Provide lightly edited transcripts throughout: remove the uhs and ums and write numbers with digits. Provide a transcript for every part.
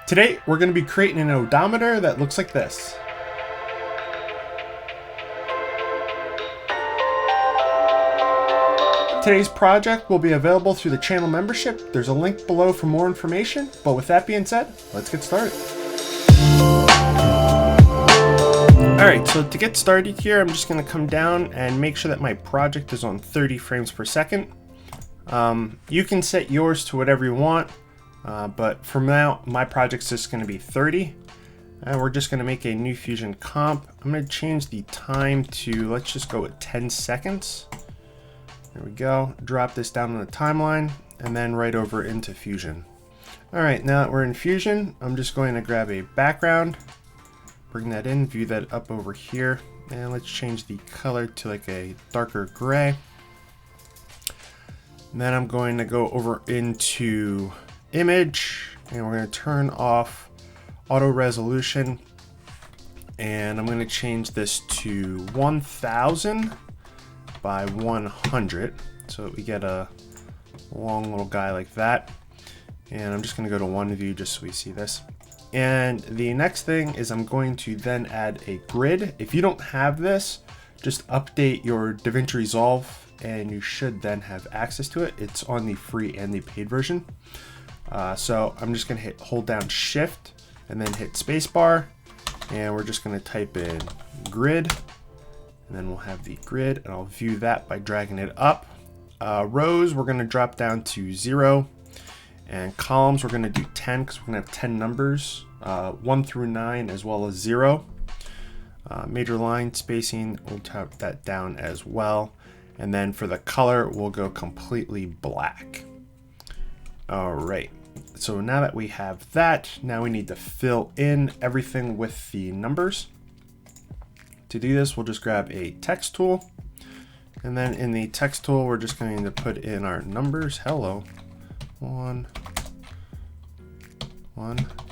Today, we're going to be creating an odometer that looks like this. Today's project will be available through the channel membership. There's a link below for more information. But with that being said, let's get started. Alright, so to get started here, I'm just going to come down and make sure that my project is on 30 frames per second. You can set yours to whatever you want. But for now, my project's just going to be 30. And we're just going to make a new Fusion comp. I'm going to change the time to, let's just go with 10 seconds. There we go. Drop this down on the timeline and then right over into Fusion. All right, now that we're in Fusion, I'm just going to grab a background, bring that in, view that up over here. And let's change the color to like a darker gray. And then I'm going to go over into image and we're going to turn off auto resolution and I'm going to change this to 1000 by 100 so that we get a long little guy like that. And I'm just going to go to one view just so we see this. And the next thing is I'm going to then add a grid. If you don't have this, just update your DaVinci Resolve and you should then have access to it. It's on the free and the paid version. So I'm just going to hold down shift and then hit spacebar, and we're just going to type in grid, and then we'll have the grid, and I'll view that by dragging it up. Rows we're going to drop down to 0, and columns we're going to do 10 because we're going to have 10 numbers, 1 through 9 as well as 0. Major line spacing, we'll tap that down as well, and then for the color we'll go completely black. All right, so now that we have that, now we need to fill in everything with the numbers. To do this, we'll just grab a text tool, and then in the text tool, we're just going to put in our numbers. Hello, 1,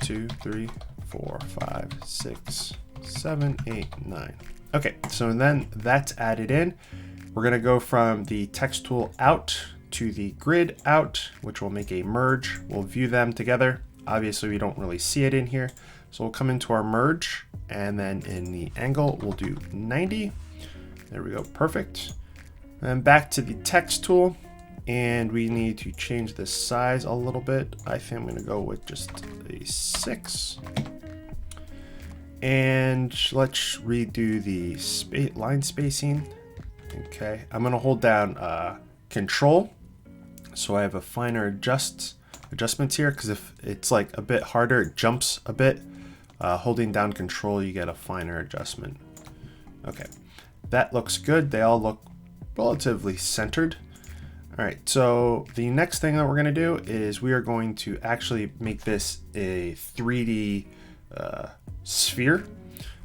2, 3, 4, 5, 6, 7, 8, 9. Okay, so then that's added in. We're gonna go from the text tool out to the grid out, which will make a merge. We'll view them together. Obviously we don't really see it in here. So we'll come into our merge and then in the angle, we'll do 90. There we go, perfect. Then back to the text tool and we need to change the size a little bit. I think I'm gonna go with just a 6. And let's redo the line spacing. Okay, I'm gonna hold down Control. So I have a finer adjustments here because if it's like a bit harder, it jumps a bit. Holding down Control, you get a finer adjustment. Okay, that looks good. They all look relatively centered. All right, so the next thing that we're gonna do is we are going to actually make this a 3D sphere.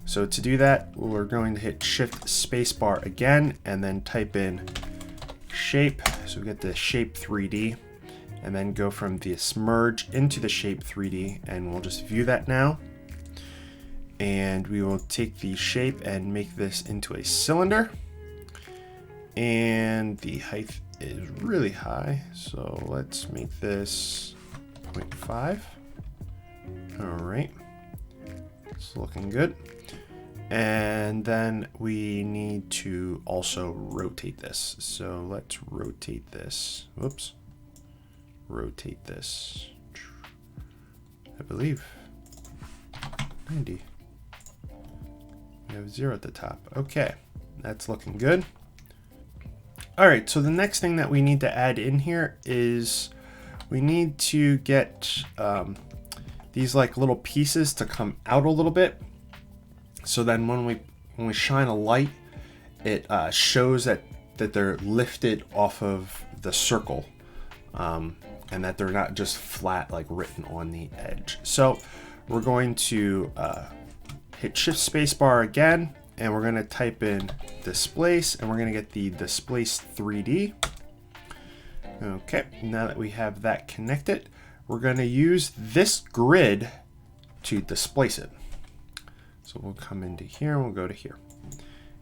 So to do that, we're going to hit Shift Spacebar again and then type in shape. So we get the shape 3D and then go from this merge into the shape 3D, and we'll just view that now. And we will take the shape and make this into a cylinder. And the height is really high. So let's make this 0.5. All right, it's looking good. And then we need to also rotate this. So let's rotate this. Whoops. Rotate this. I believe 90. We have 0 at the top. Okay, that's looking good. All right, so the next thing that we need to add in here is we need to get these like little pieces to come out a little bit. So then when we shine a light, it shows that they're lifted off of the circle and that they're not just flat like written on the edge. So we're going to hit Shift Spacebar again, and we're going to type in Displace, and we're going to get the Displace 3D. Okay, now that we have that connected, we're going to use this grid to displace it. So we'll come into here and we'll go to here.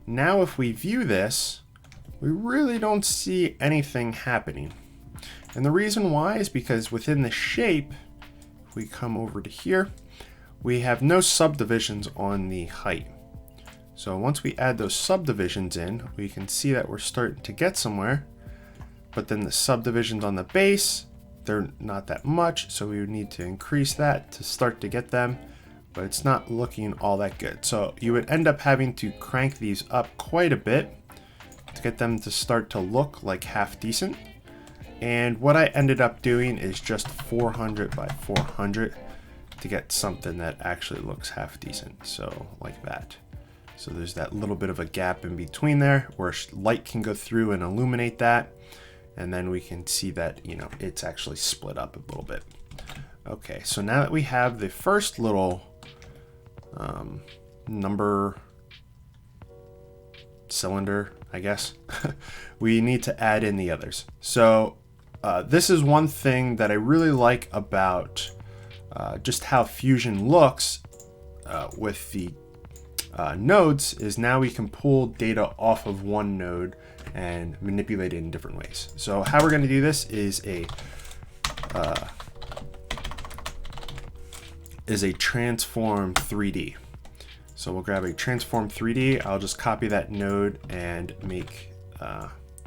Now if we view this, we really don't see anything happening. And the reason why is because within the shape, we come over to here, we have no subdivisions on the height. So once we add those subdivisions in, we can see that we're starting to get somewhere, but then the subdivisions on the base, they're not that much, so we would need to increase that to start to get them, but it's not looking all that good. So you would end up having to crank these up quite a bit to get them to start to look like half decent. And what I ended up doing is just 400 by 400 to get something that actually looks half decent. So like that. So there's that little bit of a gap in between there where light can go through and illuminate that. And then we can see that, you know, it's actually split up a little bit. Okay, so now that we have the first little number cylinder, I guess, we need to add in the others. So this is one thing that I really like about just how Fusion looks with the nodes is now we can pull data off of one node and manipulate it in different ways. So how we're going to do this is a transform 3D. So we'll grab a transform 3D. I'll just copy that node and make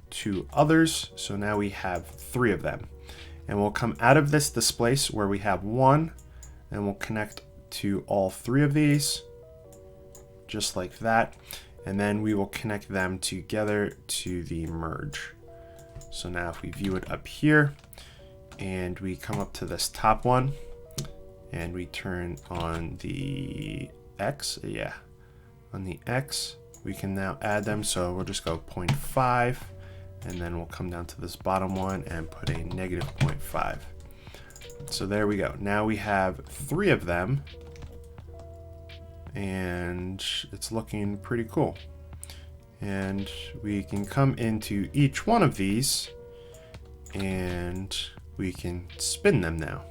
2 others. So now we have 3 of them. And we'll come out of this Displace where we have 1, and we'll connect to all 3 of these, just like that. And then we will connect them together to the merge. So now if we view it up here and we come up to this top one and we turn on the X, on the X, we can now add them. So we'll just go 0.5 and then we'll come down to this bottom one and put a -0.5. So there we go. Now we have 3 of them, and it's looking pretty cool. And we can come into each one of these and we can spin them now.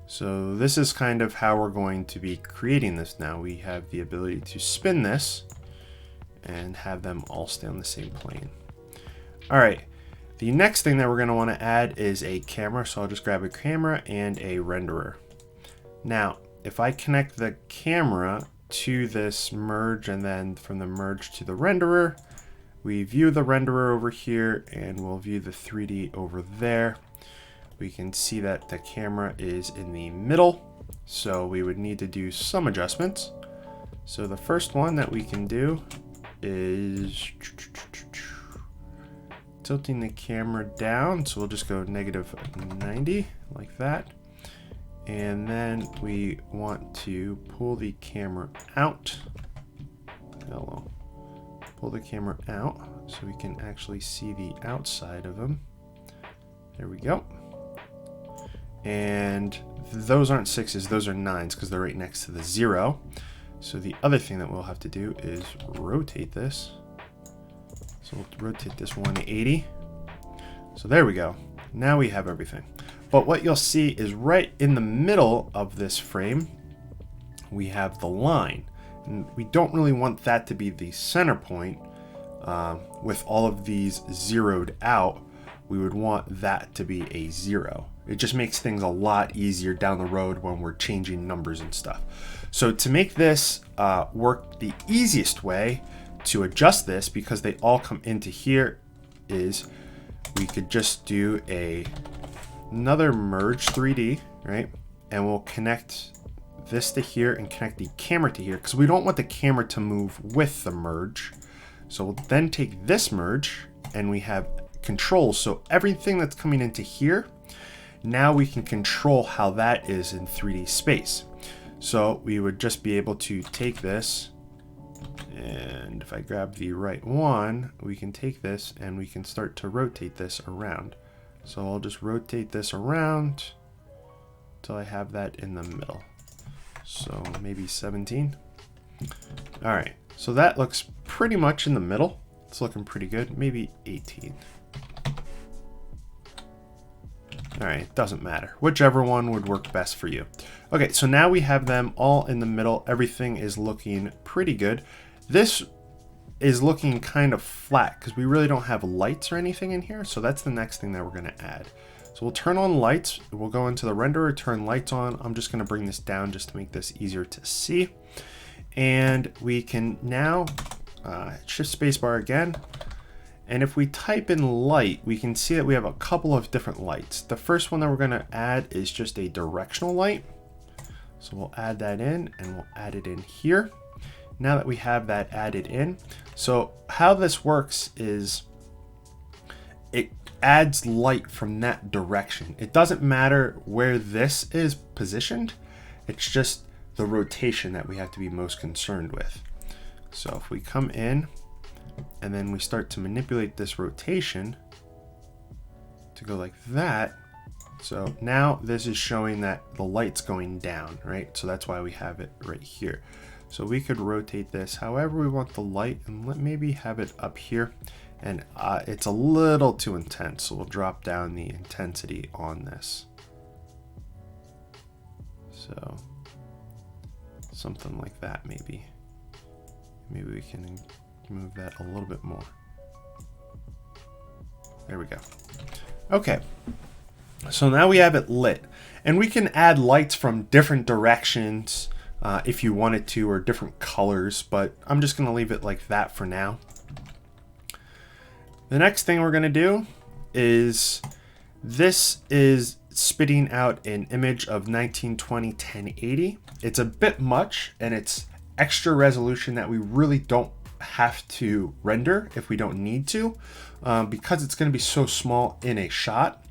So this is kind of how we're going to be creating this now. We have the ability to spin this and have them all stay on the same plane. All right, the next thing that we're going to want to add is a camera. So I'll just grab a camera and a renderer. Now, if I connect the camera to this merge and then from the merge to the renderer, we view the renderer over here and we'll view the 3D over there. We can see that the camera is in the middle, so we would need to do some adjustments. So the first one that we can do is tilting the camera down. So we'll just go -90 like that. And then we want to pull the camera out. Hello. Pull the camera out so we can actually see the outside of them. There we go. And those aren't 6s, those are 9s because they're right next to the 0. So the other thing that we'll have to do is rotate this. So we'll rotate this 180. So there we go. Now we have everything. But what you'll see is right in the middle of this frame, we have the line. And we don't really want that to be the center point. With all of these zeroed out, we would want that to be a 0. It just makes things a lot easier down the road when we're changing numbers and stuff. So to make this work the easiest way to adjust this, because they all come into here, is we could just do another merge 3D, right? And we'll connect this to here and connect the camera to here because we don't want the camera to move with the merge. So we'll then take this merge and we have controls. So everything that's coming into here, now we can control how that is in 3D space. So we would just be able to take this, and if I grab the right one, we can take this and we can start to rotate this around. So I'll just rotate this around until I have that in the middle. So maybe 17. All right, so that looks pretty much in the middle. It's looking pretty good, maybe 18. All right, doesn't matter. Whichever one would work best for you. Okay, so now we have them all in the middle. Everything is looking pretty good. This is looking kind of flat because we really don't have lights or anything in here. So that's the next thing that we're gonna add. So we'll turn on lights. We'll go into the renderer, turn lights on. I'm just going to bring this down just to make this easier to see. And we can now shift spacebar again. And if we type in light, we can see that we have a couple of different lights. The first one that we're going to add is just a directional light. So we'll add that in and we'll add it in here. Now that we have that added in, so how this works is it adds light from that direction. It doesn't matter where this is positioned. It's just the rotation that we have to be most concerned with. So if we come in and then we start to manipulate this rotation to go like that. So now this is showing that the light's going down, right? So that's why we have it right here. So we could rotate this however we want the light, and maybe have it up here. And it's a little too intense, so we'll drop down the intensity on this. So something like that maybe. Maybe we can move that a little bit more. There we go. Okay. So now we have it lit, and we can add lights from different directions if you wanted to, or different colors, but I'm just going to leave it like that for now. The next thing we're going to do is, this is spitting out an image of 1920 1080. It's a bit much, and it's extra resolution that we really don't have to render if we don't need to, because it's going to be so small in a shot.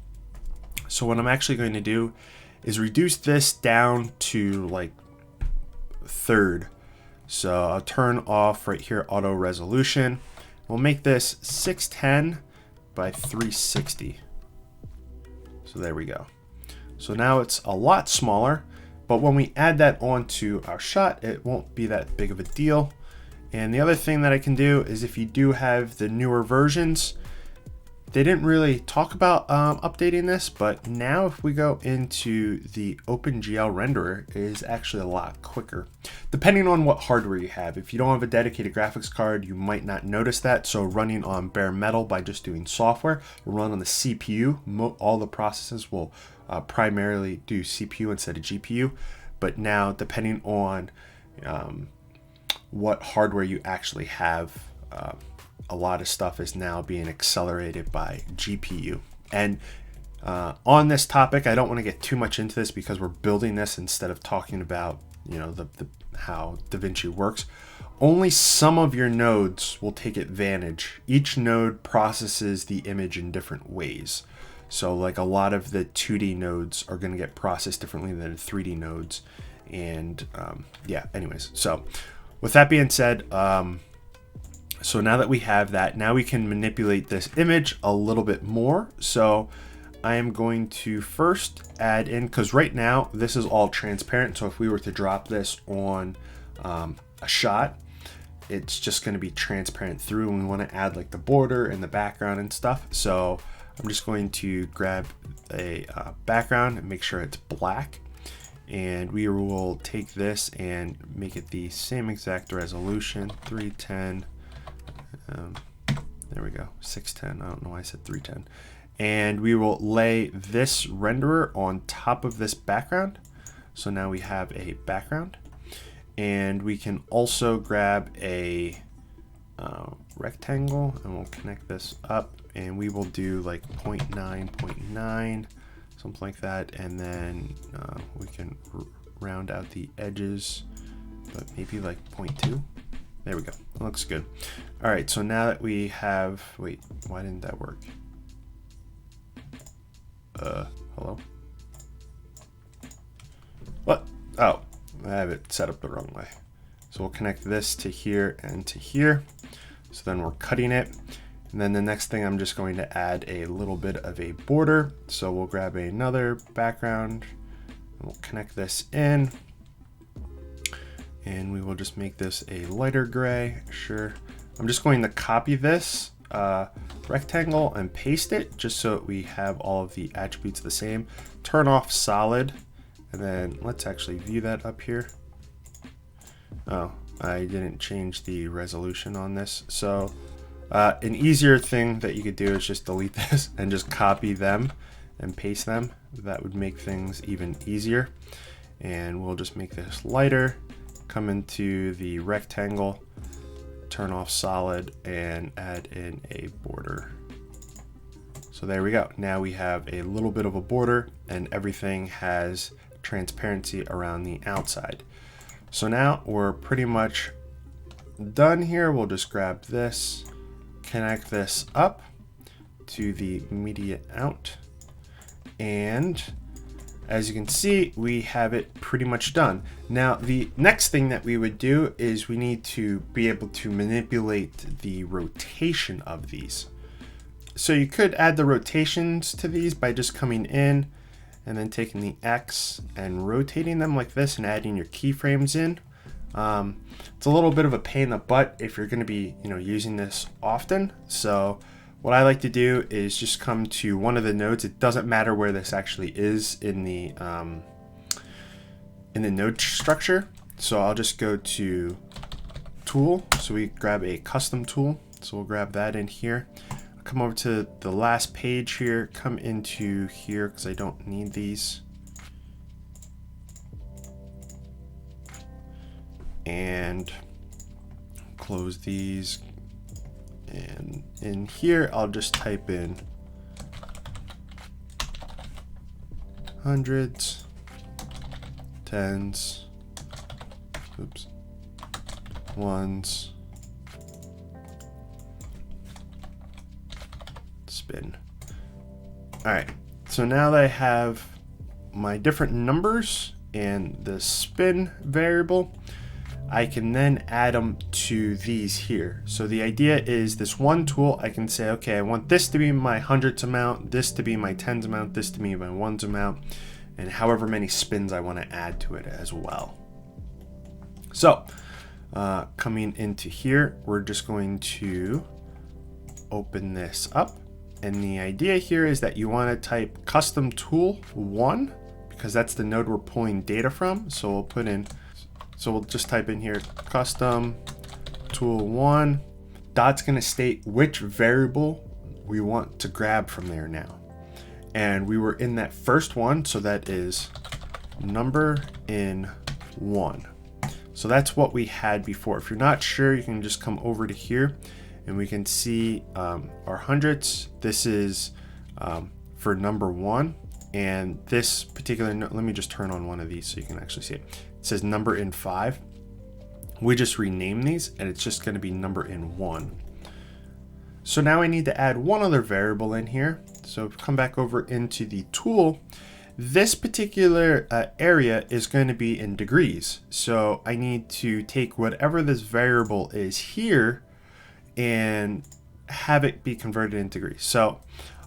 So what I'm actually going to do is reduce this down to like third. So I'll turn off right here auto resolution. We'll make this 610 by 360. So there we go. So now it's a lot smaller, but when we add that onto our shot, it won't be that big of a deal. And the other thing that I can do is, if you do have the newer versions, they didn't really talk about updating this, but now if we go into the OpenGL renderer, it is actually a lot quicker, depending on what hardware you have. If you don't have a dedicated graphics card, you might not notice that. So running on bare metal by just doing software, will run on the CPU. All the processes will primarily do CPU instead of GPU. But now, depending on what hardware you actually have, a lot of stuff is now being accelerated by GPU. And on this topic, I don't want to get too much into this because we're building this instead of talking about, you know, how DaVinci works. Only some of your nodes will take advantage. Each node processes the image in different ways. So like a lot of the 2D nodes are going to get processed differently than the 3D nodes. And yeah, anyways, so with that being said, so now that we have that, now we can manipulate this image a little bit more. So I am going to first add in, because right now this is all transparent. So if we were to drop this on a shot, it's just going to be transparent through, and we want to add like the border and the background and stuff. So I'm just going to grab a background and make sure it's black. And we will take this and make it the same exact resolution, 310. There we go, 610. I don't know why I said 310. And we will lay this renderer on top of this background. So now we have a background. And we can also grab a rectangle, and we'll connect this up, and we will do like 0.9, 0.9, something like that. And then we can round out the edges, but maybe like 0.2. There we go. That looks good. All right, so now that we have, wait, why didn't that work? Hello? What? Oh, I have it set up the wrong way. So we'll connect this to here and to here. So then we're cutting it. And then the next thing, I'm just going to add a little bit of a border. So we'll grab another background, and we'll connect this in. And we will just make this a lighter gray. Sure. I'm just going to copy this rectangle and paste it just so we have all of the attributes the same. Turn off solid, and then let's actually view that up here. Oh, I didn't change the resolution on this. So an easier thing that you could do is just delete this and just copy them and paste them. That would make things even easier. And we'll just make this lighter, come into the rectangle, turn off solid, and add in a border. So there we go. Now we have a little bit of a border and everything has transparency around the outside. So now we're pretty much done here. We'll just grab this, connect this up to the media out, and as you can see, we have it pretty much done. Now, the next thing that we would do is we need to be able to manipulate the rotation of these. So you could add the rotations to these by just coming in and then taking the X and rotating them like this and adding your keyframes in. It's a little bit of a pain in the butt if you're going to be, using this often. So what I like to do is just come to one of the nodes. It doesn't matter where this actually is in the node structure. So I'll just go to Tool. So we grab a custom tool. So we'll grab that in here. Come over to the last page here, come into here because I don't need these. And close these. And in here, I'll just type in hundreds, tens, oops, ones, spin. All right, so now that I have my different numbers and the spin variable, I can then add them to these here. So the idea is this one tool, I can say, okay, I want this to be my hundreds amount, this to be my tens amount, this to be my ones amount, and however many spins I want to add to it as well. So coming into here, we're just going to open this up. And the idea here is that you want to type custom tool 1 because that's the node we're pulling data from. So we'll just type in here custom tool 1. Dot's going to state which variable we want to grab from there now. And we were in that first one, so that is number in 1. So that's what we had before. If you're not sure, you can just come over to here and we can see our hundreds. This is for number 1. And this particular, let me just turn on one of these so you can actually see it. It says number in 5. We just rename these and it's just going to be number in 1. So now I need to add one other variable in here. So come back over into the tool. This particular area is going to be in degrees. So I need to take whatever this variable is here and have it be converted into degrees. So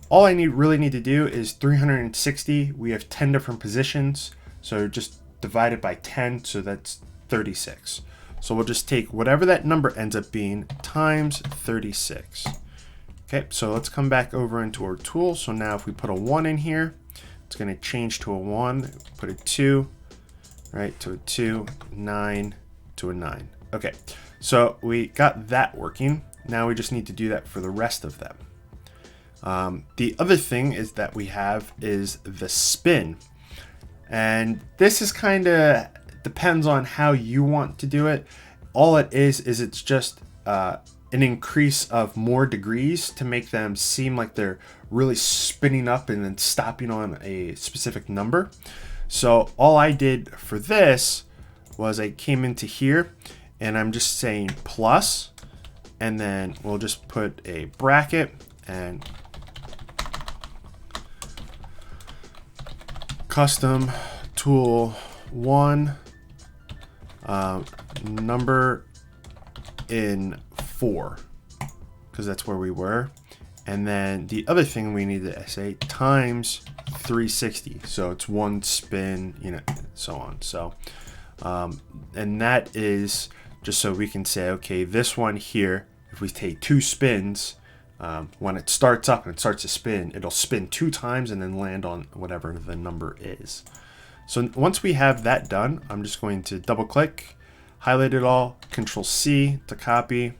all I really need to do is 360. We have 10 different positions. So just divide it by 10. So that's 36. So we'll just take whatever that number ends up being times 36. Okay, so let's come back over into our tool. So now if we put a 1 in here, it's going to change to a 1, put a 2, right, to a 2, 9, to a 9. Okay, so we got that working. Now we just need to do that for the rest of them. The other thing is that we have is the spin. And this is kind of depends on how you want to do it. All it is it's just an increase of more degrees to make them seem like they're really spinning up and then stopping on a specific number. So all I did for this was I came into here and I'm just saying plus, and then we'll just put a bracket and custom tool 1 number in 4 because that's where we were. And then the other thing we need to say times 360. So it's one spin, so on. So, and that is just so we can say, okay, this one here, if we take 2 spins, when it starts up and it starts to spin, it'll spin 2 times and then land on whatever the number is. So once we have that done, I'm just going to double click, highlight it all, Control C to copy,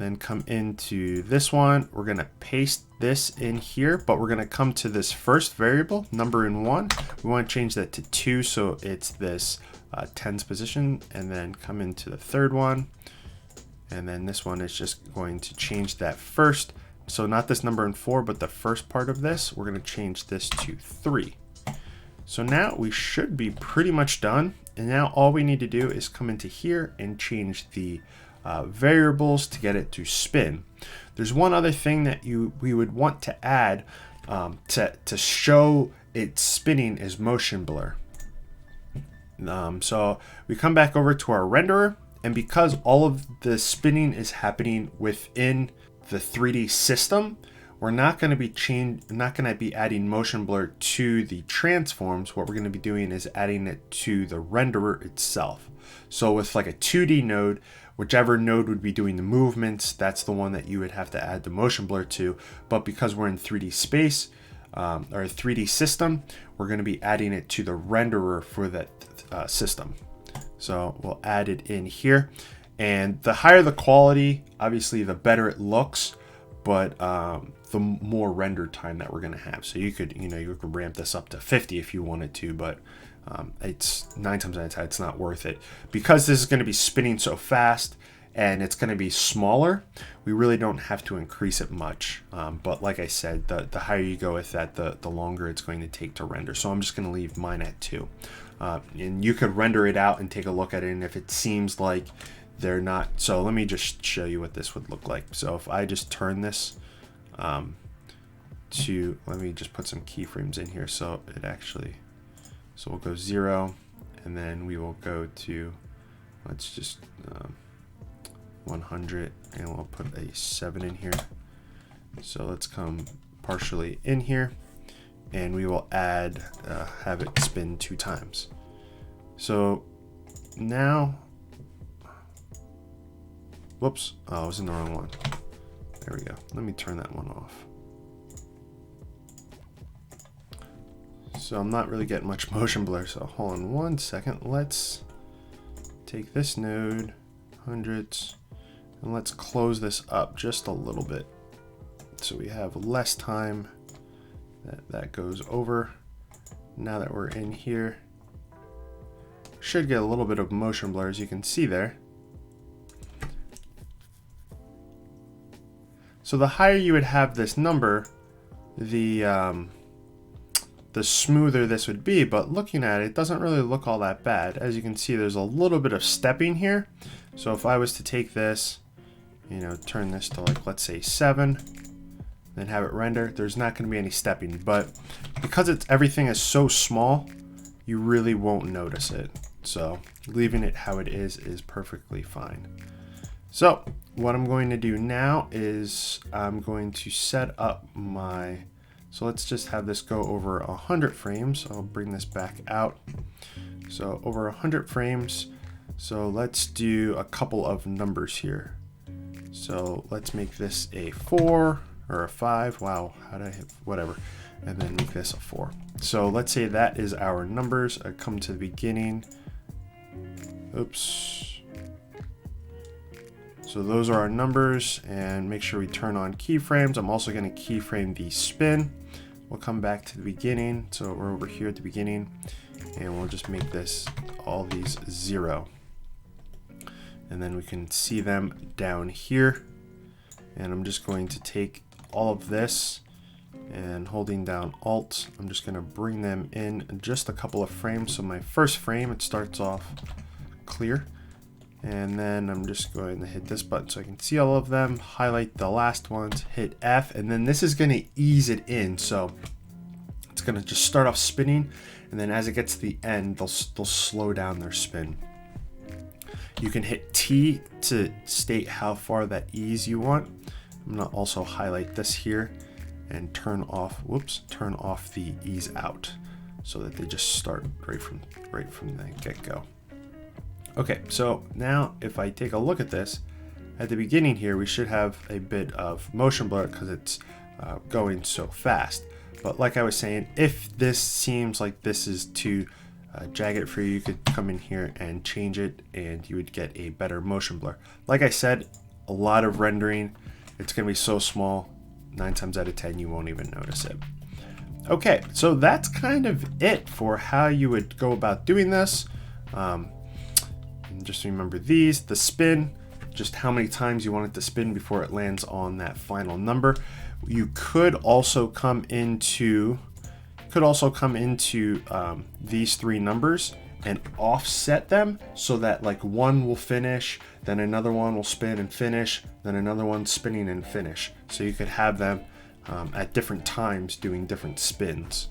then come into this one. We're gonna paste this in here, but we're gonna come to this first variable, number in 1. We wanna change that to 2, so it's this tens position, and then come into the third one. And then this one is just going to change that first. So not this number in 4, but the first part of this, we're gonna change this to 3. So now we should be pretty much done. And now all we need to do is come into here and change the variables to get it to spin. There's one other thing that we would want to add to show it spinning is motion blur. So we come back over to our renderer, and because all of the spinning is happening within the 3D system, we're not going to be adding motion blur to the transforms. What we're going to be doing is adding it to the renderer itself. So with like a 2D node, whichever node would be doing the movements, that's the one that you would have to add the motion blur to. But because we're in 3D space or 3D system, we're going to be adding it to the renderer for that system. So we'll add it in here. And the higher the quality, obviously the better it looks, but the more render time that we're going to have. So you could ramp this up to 50 if you wanted to, but it's 9 times out of 10, it's not worth it. Because this is going to be spinning so fast and it's going to be smaller, we really don't have to increase it much. But like I said, the higher you go with that, the longer it's going to take to render. So I'm just going to leave mine at 2. And you could render it out and take a look at it, and if it seems like they're not, so let me just show you what this would look like. So if I just turn this let me just put some keyframes in here so it actually, so we'll go 0, and then we will go to, let's just 100, and we'll put a 7 in here. So let's come partially in here, and we will add, have it spin 2 times. So now, whoops, oh, I was in the wrong one. There we go. Let me turn that one off. So I'm not really getting much motion blur, so hold on 1 second. Let's take this node, hundreds, and let's close this up just a little bit so we have less time that goes over. Now that we're in here, should get a little bit of motion blur, as you can see there. So the higher you would have this number, the smoother this would be, but looking at it, it doesn't really look all that bad. As you can see, there's a little bit of stepping here. So if I was to take this, turn this to, like, let's say 7, then have it render, there's not going to be any stepping, but because everything is so small, you really won't notice it. So leaving it how it is perfectly fine. So what I'm going to do now is I'm going to set up so let's just have this go over 100 frames. I'll bring this back out. So over 100 frames. So let's do a couple of numbers here. So let's make this a 4 or a 5. Wow, how did I hit, whatever. And then make this a 4. So let's say that is our numbers. I come to the beginning. Oops. So those are our numbers, and make sure we turn on keyframes. I'm also going to keyframe the spin. We'll come back to the beginning. So we're over here at the beginning, and we'll just make this, all these 0. And then we can see them down here. And I'm just going to take all of this and holding down Alt, I'm just going to bring them in just a couple of frames. So my first frame, it starts off clear. And then I'm just going to hit this button so I can see all of them, highlight the last ones, hit F, and then this is going to ease it in. So it's going to just start off spinning, and then as it gets to the end, they'll slow down their spin. You can hit T to state how far that ease you want. I'm going to also highlight this here and turn off the ease out so that they just start right from the get-go. Okay, so now if I take a look at this, at the beginning here, we should have a bit of motion blur because it's going so fast. But like I was saying, if this seems like this is too jagged for you, you could come in here and change it and you would get a better motion blur. Like I said, a lot of rendering. It's going to be so small, 9 times out of 10 you won't even notice it. Okay, so that's kind of it for how you would go about doing this. And just remember these, the spin, just how many times you want it to spin before it lands on that final number. You could also come into these 3 numbers and offset them so that like one will finish, then another one will spin and finish, then another one spinning and finish. So you could have them at different times doing different spins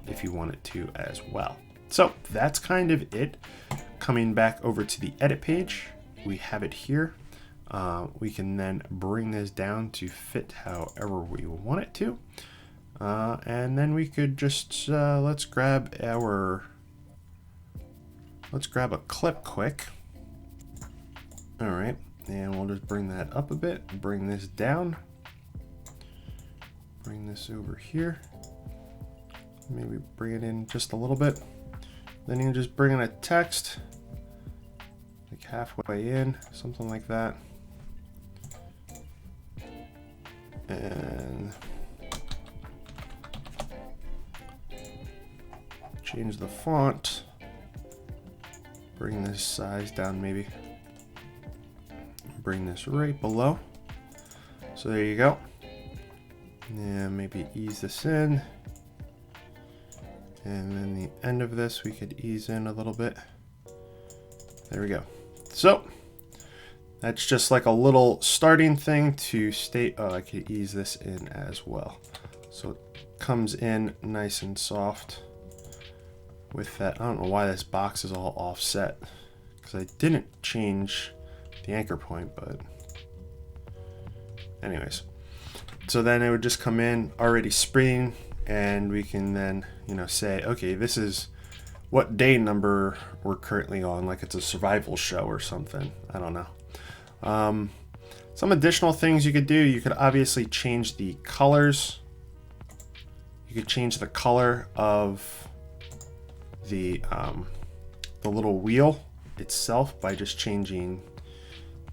if you wanted to as well. So that's kind of it. Coming back over to the edit page, we have it here. We can then bring this down to fit however we want it to. And then we could just, let's grab a clip quick. All right, and we'll just bring that up a bit, bring this down. Bring this over here, maybe bring it in just a little bit. Then you can just bring in a text, like halfway in, something like that. And change the font, bring this size down maybe. Bring this right below. So there you go. And maybe ease this in. And then the end of this we could ease in a little bit. There we go. So that's just like a little starting thing to state, oh, I could ease this in as well. So it comes in nice and soft with that. I don't know why this box is all offset because I didn't change the anchor point, but anyways. So then it would just come in already spinning, and we can then, say, okay, this is what day number we're currently on, like it's a survival show or something. I don't know. Some additional things you could do, you could obviously change the colors. You could change the color of the little wheel itself by just changing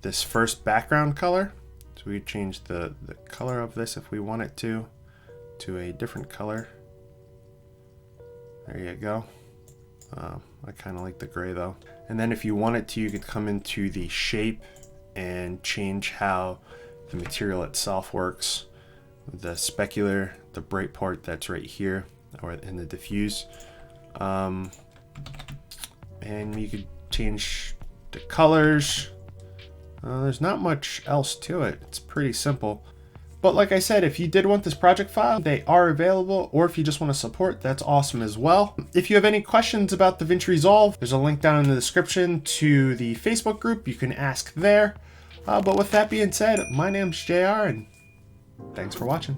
this first background color. So we change the color of this if we want it to a different color. There you go. I kind of like the gray though. And then if you wanted to, you could come into the shape and change how the material itself works. The specular, the bright part that's right here, or in the diffuse. And you could change the colors. There's not much else to it. It's pretty simple. But like I said, if you did want this project file, they are available, or if you just want to support, that's awesome as well. If you have any questions about DaVinci Resolve, there's a link down in the description to the Facebook group. You can ask there. But with that being said, my name's JR, and thanks for watching.